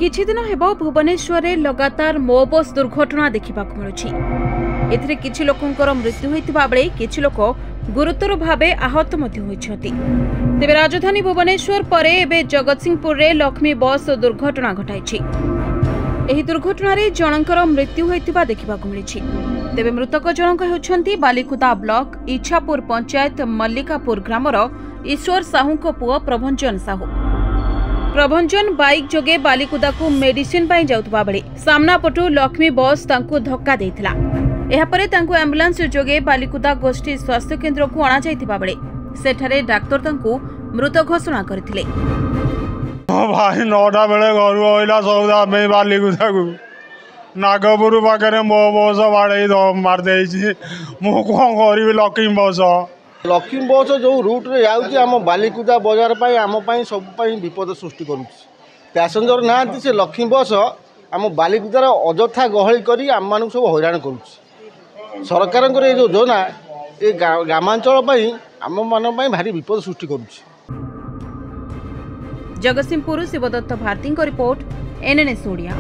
किछि दिन हेबो भुवनेश्वर रे लगातार मो बस दुर्घटना देखा मिलुछि। एथिरे किछि लोकंकर मृत्यु होइतिबा बेले किछि लोक गुरुतर भावे आहत मध्य होइछथि। तेबे राजधानी भुवनेश्वर परे एबे जगतसिंहपुर रे लक्ष्मी बस दुर्घटना घटाइछि। एही दुर्घटना रे जनकर मृत्यु होइतिबा देखा मिलिछि। तेबे मृतक जनक हेउछन्ति बालिकुदा ब्लॉक इच्छापुर पंचायत मल्लिकापुर ग्रामर ईश्वर साहूको पुओ प्रभंजन साहू। प्रभंजन बाइक जोगे बालिकुदा को मेडिसिन पाई जाउतबा बेले सामना पटु लक्ष्मी बस तांकु धक्का देइथिला। एहा परे तांकु एम्बुलेंस जोगे बालिकुदा गोष्ठी स्वास्थ्य केन्द्र को अणा जाइतिबा बेले सेठारे डाक्टर तांकु मृत घोषणा करथिले। भाई 9टा बेले घर आइला सौदा में बालिकुदा को नागपुर पाखे मो बस बाड़े मार देछि। मु कोन करिबि लक्ष्मी बस जो रूट रे जाउछि आम बालिकुदा बाजार पाई आम पाई सब पाई विपद सृष्टि करुछि। पैसेंजर नांती से लक्ष्मी बस आम बालिकुदार अजथा गहली करी आम मानक सब हैरान करुछि। सरकार ये जो योजना ये ग्रामांचल पाई आम मान पाई भारी विपद सृष्टि करुछि। Jagatsinghpur Shivdutt Bharati report NNS Odia.